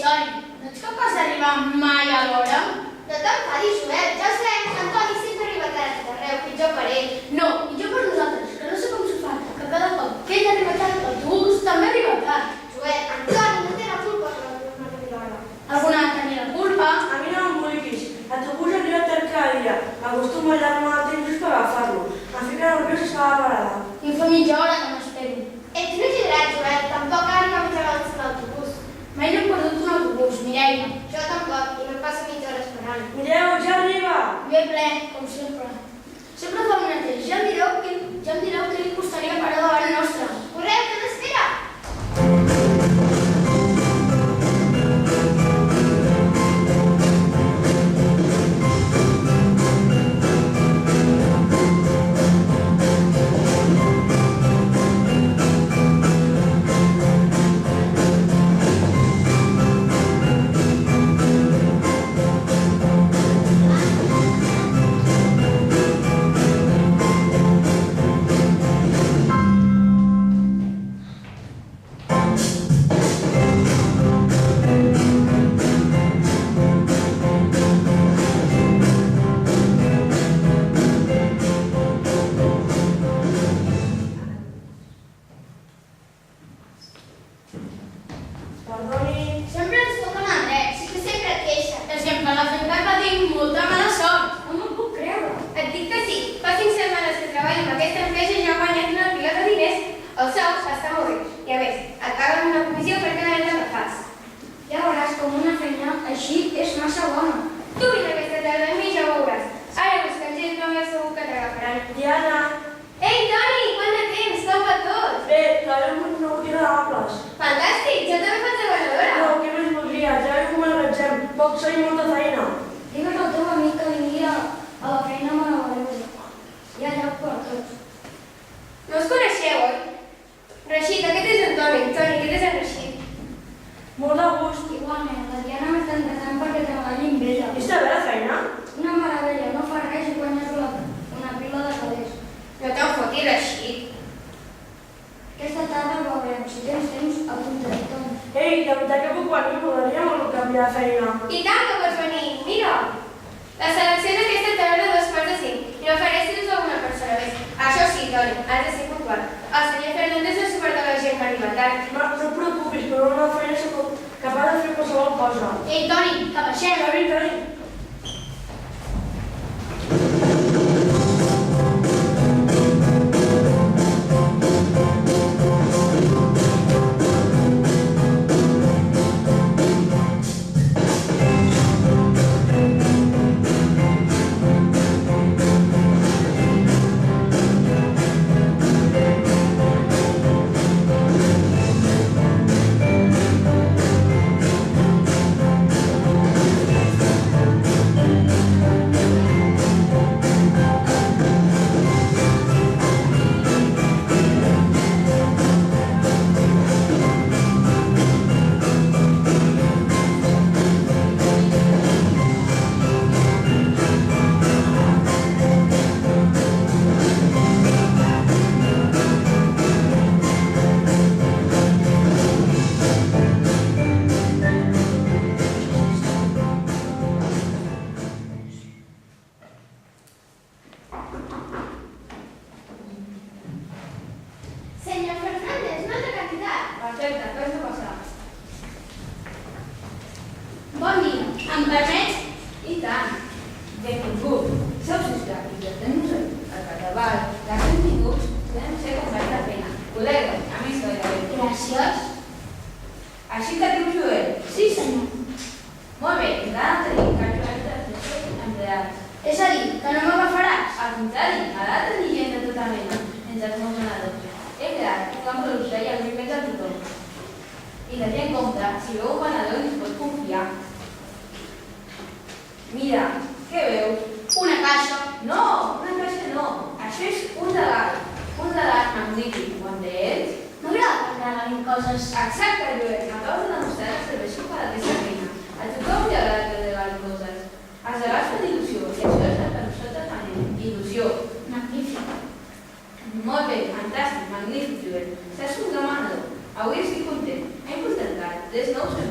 Toni, no ets capaç d'arribar mai a l'hora? No t'enfadis, Joel, ja ho sabem, en Toni sempre arriba tard a tot arreu, pitjor per ell. No, pitjor per nosaltres, que no sé com s'ho fa, que cada cop que ell arriba tard, l'autobús també arriba tard. Joel, en Toni no té la culpa que l'autobús no arribi a l'hora. Alguna ha de tenir la culpa. A mi no m'emboliquis. L'autobús arriba tard cada dia. Acostumo a allargar el temps just per agafar-lo. Em fica nerviós estar a la parada. I fa mitja hora que m'espero. Ets un exagerat, Joel, tampoc arriba mitja hora abans de l'autobús. Mai no he perdut un autobús, Mireia. Jo tampoc, i no passo mitja hora esperant. Mireu, ja arriba! Bé ple, com sempre. Sempre fa el mateix. Ja em direu que li costaria parar davant nostre. Correu, que t'espera! Perdoni. Sempre ens toquen el dret, sí que sempre et queixes. És que per la feina que tinc molta mala sort. No m'ho puc creure. Et dic que sí. Fa 5 setmanes que treballo en aquesta empresa i ja he guanyat una pila de diners. El sou està molt bé. I a més, et paguen una comissió per cada venda que fas. Ja veuràs com una feina així és massa bona. Tu vine aquesta tarda amb mi i ja ho veuràs. Ara buscant gent nova segur que t'agafaran. Diana. Ei, Toni, quant de temps? Com va tot? Bé, trobem una botiga de gables. Fantàstic, jo també faig de venedora. No, què més voldria? Ja veig com magatzem. Poc sou i molta feina. Digues al teu amic que vingui a la feina meravellosa. Hi ha lloc per a tots. No us coneixeu, oi? Reixit, aquest és en Toni. Toni, aquest és en Reixit. Molt de gust. Igualment, la Diana m'està interessant perquè treballi amb ella. I està bé la feina? Una meravella, no fa res i guanyes una pila de calés. No te'n fotis, Reixit. Aquesta tarda veurem si tens temps a punta. Ei, de veritat que puc venir? Podríem o no canviar de feina? I tant que pots venir. Mira, la selecció és aquesta tarda a 2:45 i m'ofereixes alguna persona més. Això sí, Toni, has de ser puntual. El senyor Fernández no suporta la gent que arriba tard. No et preocupis, però una feina soc capaç de fer qualsevol cosa. Ei, Toni, que baixem. Toni. Senyor Fernández, no té candidat. Perfecte, fes-ho passar. Bon dia, em permets? I tant. Benvingut. Sou sisplau, i teniu el carnaval, les benvinguts, podem ser com val la pena. Col·lega, amics de la vida. Gràcies. Així que diu Joel. Sí, senyor. Molt bé, encara no tenim calculat els seus empleats. És a dir, que no m'agafaràs? Al contrari, m'ha de tenir gent de tota mena, entre els meus venedors. He creat un camp producte i el primer de tothom. I de gent compra, si veu un venedor ens pot confiar. Mira, què veus? Una caixa. No, una caixa no. Això és un regal. Un regal magnífic. Quan d'ells? M'agrada que em regalin coses. Exacte, Joel. M'acabes de demostrar que serveixo per a aquesta feina. A tothom li agrada que regalin coses. Els regals fan il·lusió. I això és el que nosaltres manem. Il·lusió. Magnífic. Molt bé, fantàstic, magnífic, Joel. Saps un demanador. Avui estic content. Hem posat res nous en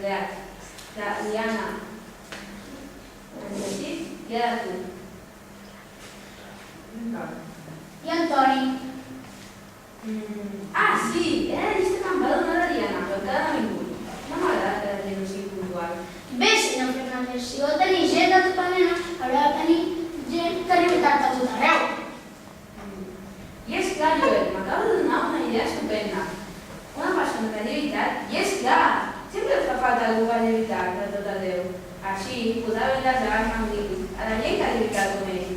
Beat, la Diana, i ara tu. I Antoni? Sí, era la llista que em va donar la Diana, però encara no ha vingut. No m'agrada que la gent no sigui puntual. Bé, senyor Fernández, si vol tenir gent de tota mena, haurà de tenir gent que arribi tard a tot arreu. I és clar, Joel, m'acaba de donar una idea estupenda. Una persona que arribi tard, i és clar, sempre fa falta algú que arribi tard de tot arreu. Així podrà vendre els regals magnífics a la gent que arribi tard com ell.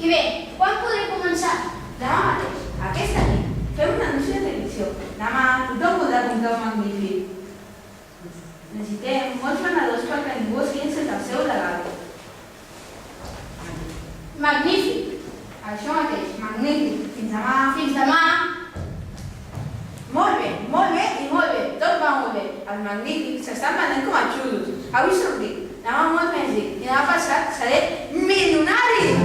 I bé, quan podré començar? Demà mateix, aquesta nit, fem un anunci de televisió. Demà tothom podrà comprar un magnífic. Necessitem molts venedors perquè ningú es quedi sense el seu regal. Magnífic! Això mateix, magnífic. Fins demà. Fins demà! Molt bé i molt bé. Tot va molt bé. Els magnífics s'estan venent com a xulos. Avui soc ric, demà molt més ric i demà passat seré milionari!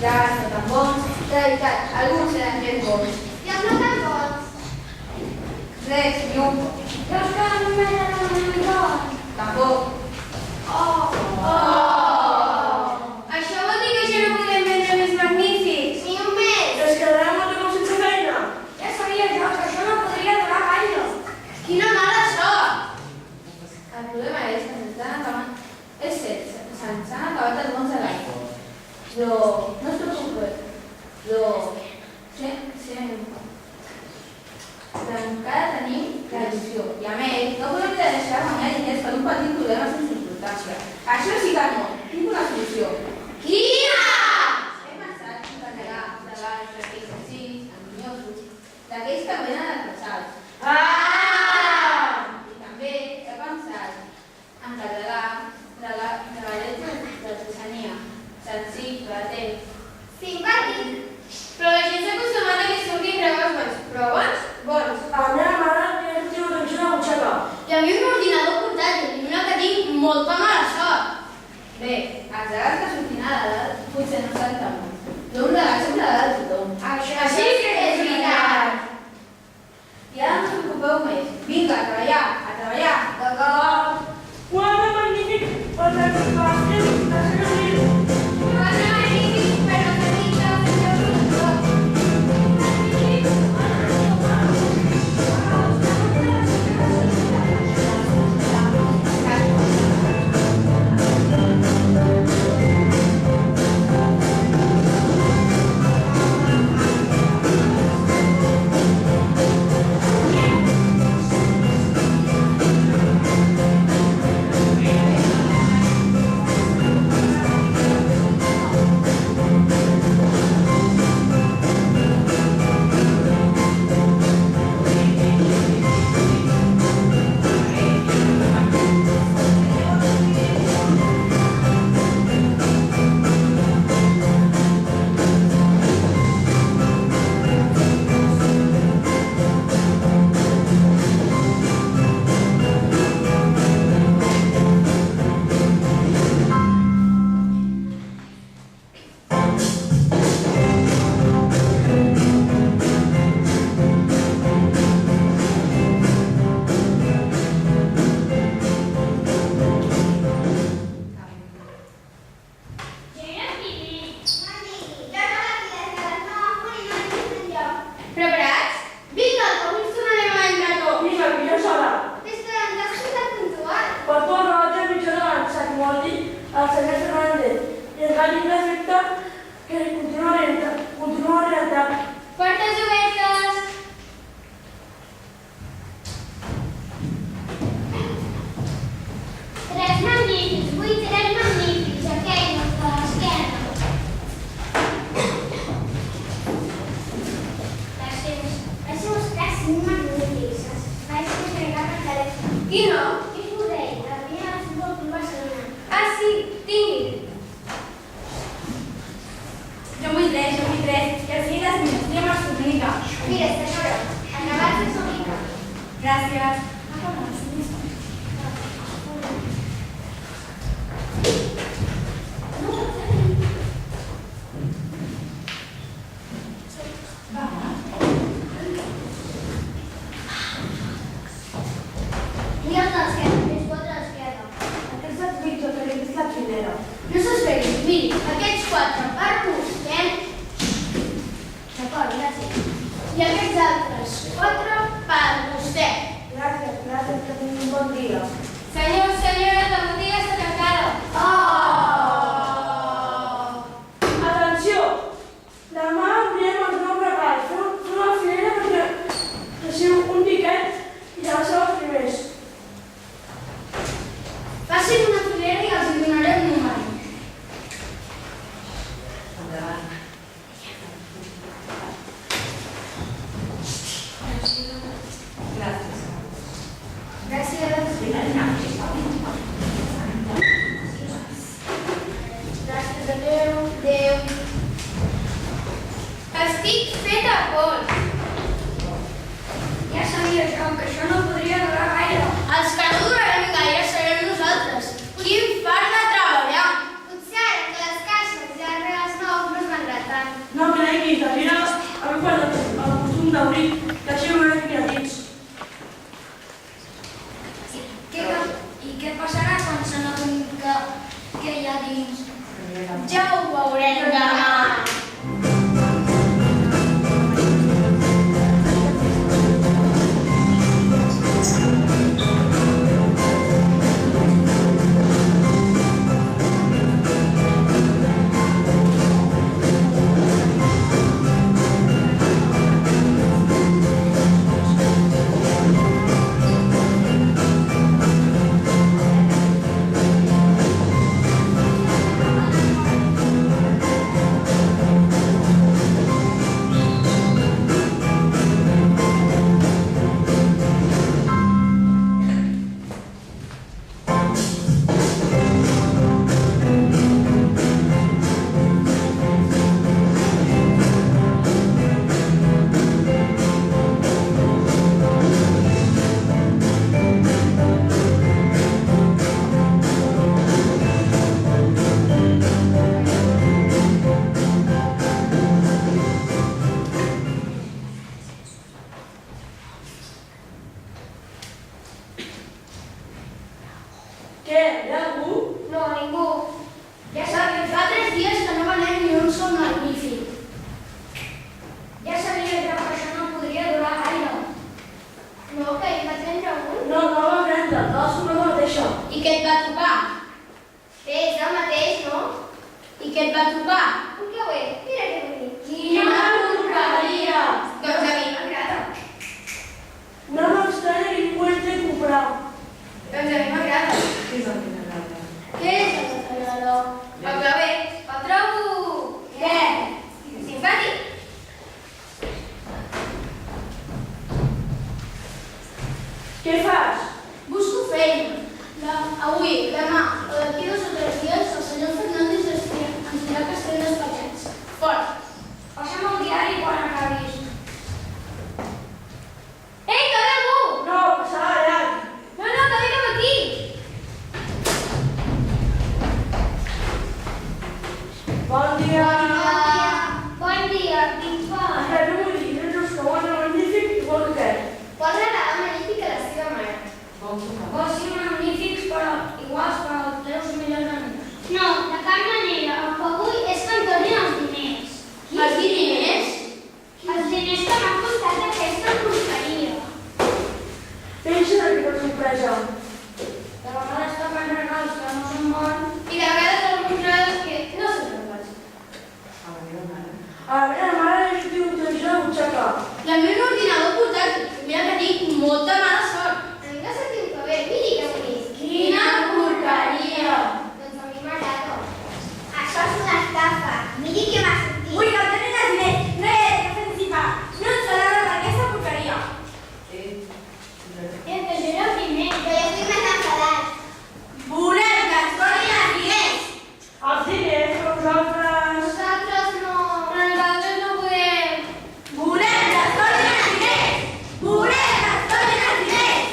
veritat, no tan bons. De veritat, alguns seran gens bons. I els no tan bons? Res, ni un. Creus que no m'agrada Tampoc. Això vol dir que ja no podem vendre més magnífics? Ni un més! Es quedaran molt temps sense feina. Ja sabia jo que això no podria durar gaire. Quina mala sort! El problema és que se'ns han acabat... És cert, se'ns han acabat els bons de l'aigua. Però no es preocupeu. Encara tenim la il·lusió. I a més, no podem deixar guanyar diners per un petit problema sense importància. Això sí que no. Tinc una solució. Quina? He pensat en carregar regals d'aquells senzills, enginyosos, d'aquells que venen als casals. I també he pensat en carregar regalets d'artesania, senzill, plater. Simpàtic. Però la gent s'ha acostumat a que surtin regals bons. Però bons? Bons. A la meva mare li hem tingut atenció a la butxaca. I a mi un ordinador portàtil i una que tinc molta mala sort. Bé, els regals que surtin a l'edat potser no seran tan bons. Però un regal sempre l'ha de tothom. Això sí que és veritat. I ara no us preocupeu més. Vinga, a treballar, a treballar. D'acord. Quatre magnífic per la bàsquet de senyor Nil. Quatre magnífics per als amics del senyor productor. Preparats? Vinga, que avui ens tornarem a entrar tots. Vinga, que ja serà. Des que ens has posat puntual. Per tot el regatge mitja hora en Sacmoldi, el senyor Fernández. I el gall d'efecte que continua orientat. Portes obertes. Tres magnífics, vull tres magnífics, aquell de l'esquerra. Els seus tres són magnífics, vaig descarregar per telèfon. Qui no? És Borrell, de la primera de Futbol Club Barcelona. Ah, sí, tingui. Jo vull tres, que així les meves s'obliga. Mira, senyora, acabats de s'obliga. Gràcies. Mira els de l'esquerra, aquests quatre a l'esquerra. Aquesta pitjor que és la primera. No s'esperin, miri, aquests quatre per vostè. D'acord, gràcies. I aquests altres quatre per vostè. Gràcies, que tingui un bon dia. Senyors, senyores, la botiga està tancada. Atenció! Demà obrirem els nous regals. Fem una filera perquè reciu un tiquet i ja sou els primers. Facin una filera i els hi donaré un número. Gràcies. Gràcies, adéu. Adéu. Estic feta a pols. Ja sabia jo que això no podria durar gaire. Els que no durarem gaire serem nosaltres. Quin fart de treballar. Potser ara que les caixes i els regals nous no es vendran nit de gira, hem guardat el costum d'obrir, que així veurem que hi ha dins. I què passarà quan se n'adoni que hi ha dins? Ja ho veurem demà. Què? Hi ha algú? No, ningú. Ja sabem, fa 3 dies que no venem ni un sol magnífic. Ja sabia que per això no podria durar gaire. No, que hi va prendre un. No, no va prendre, no va soplar la mateixa. I què et va tocar? És el mateix, no? I què et va tocar? Un clauer. Mira que bonic. Quina porqueria! Doncs a mi m'agrada. No m'estranya que ningú entri a comprar. Doncs a mi m'agrada. Què és el que t'agrada? Què és el que t'agrada? El clauer. El trobo... Què? Simpàtic. Què fas? Busco feina. Avui, demà o d'aquí 2 o 3 dies el senyor Fernández ens dirà que estem despatxats. Fora! Passa'm el diari quan acabis. Ei, que ve algú! No, passarà allà. No, no, que ve cap aquí. Bon dia. Bon dia, quin fa? Espera, no vull dir, no us cauen el magnífic, igual que què? Posa-la a magnífic a la seva mare. Bon sopar. Vols ser magnífics però iguals per als teus millors amics. No, de cap manera. El que vull és que em tornin els diners. Els diners? Els diners que m'ha costat aquesta porqueria. Pensa que per sorpresa. De vegades toquen regals que no són bons. I de vegades alguns regals que no són tan bons. A la meva mare. A la meva mare li diu un televisor a la butxaca. I el meu ordinador portàtil. Mira que tinc molta mala sort. A mi m'ha sentit que bé. Miri que bonic. Quina porqueria! Doncs a mi m'agrada. Això és una estafa. Miri que m'ha sentit. Vull que em donin els diners. Res, que s'anticipa. No ens agrada per aquesta porqueria. Que jo era el primer. Però jo estic més enfadat. Volem que ens donin els diners! Els diners, però nosaltres... Nosaltres no... Però nosaltres no podem. Volem que ens donin els diners! Volem que ens donin els diners!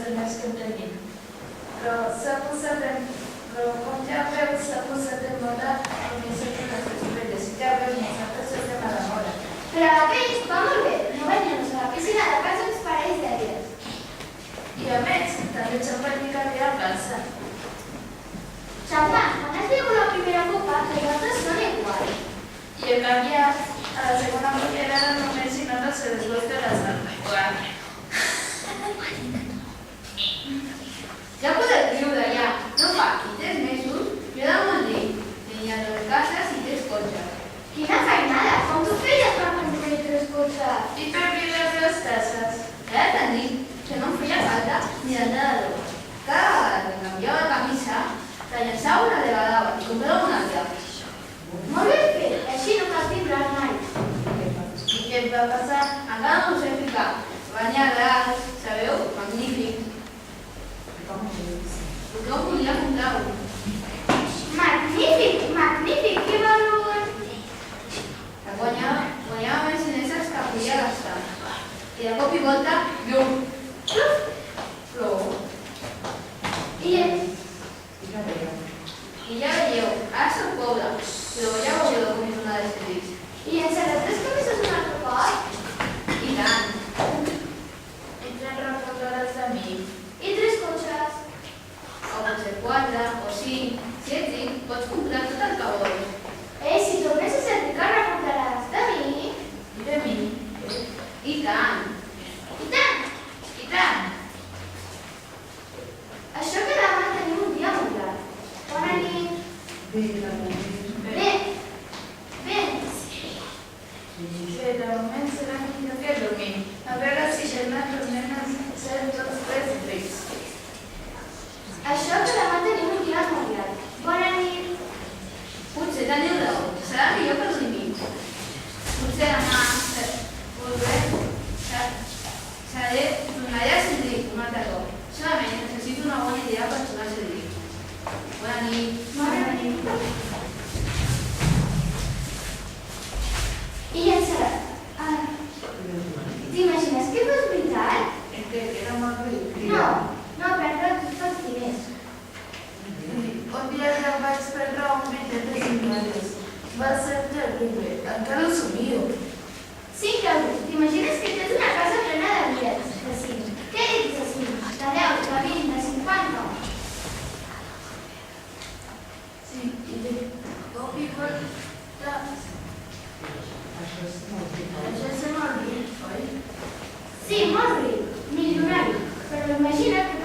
diners que tenim. Però com ja veus, s'ha posat de moda només en les escoles. Ja veus, nosaltres estem a la moda. Però aquells va molt bé, no venien a la piscina de casa uns parells de dies. I a més, també ens han practicat a casa. Xampà, quan has begut la primera copa, les altres són igual. I he canviat a la segona mullera només si no se desguasta la sal. Ja podeu riure, ja. No fa ni 3 mesos, jo de Montgrí tenia 2 cases i 3 cotxes. Quina feinada, com tu feies per mantenir 3 cotxes? I per viure les dues cases. He de tenir que no em feia falta ni d'entrenador. Cada vegada que em canviava de camisa, la llançava una regalava i comprava una altra. Molt ben fet, així no cal vibrar mai. I què em va passar? Encara no us he explicat. Banyar gras, sabeu? Magnífic. Perquè ho volia comprar un. Magnífic, magnífic, que valor! Guanyava més diners que podia gastar. I de cop i volta, llum. Plou. I ja veieu, ara soc pobre, però ja veureu com és una de servits. I encertar 3 camises un altre cop? I tant. Entren refundades d'amics. I 3 cotxes? O potser 4 o 5. Si ets ric, pots comprar tot el que vols. Si tornes a ser rica, recordaràs de mi? I de mi. I tant. I tant! I tant. Això que demà tenim un dia molt llarg. Bona nit. Bé. Sí, de moment serà millor que dormim. A veure si germans tornem a ser tots 3 rics. Això que demà tenim un dia molt llarg. Bona nit. Potser teniu raó. Serà millor que dormim. Potser demà tornaré a ser ric un altre cop. Solament necessito una bona idea per tornar a ser ric. Bona nit. Bona nit. I encertar. T'imagines que fos veritat? Que era molt ric. No, perdre tots els diners. Un dia ja vaig perdre un bitllet de 5 euros. Va ser terrible. Encara ho somio. 5 euros. T'imagines que tens una casa plena de bitllets de 5. Què ets de 5? De 10, de 20, de 50? Sí, i de cop i volta... Això és molt ric, oi? Sí, molt ric. Milionari. Però imagina't que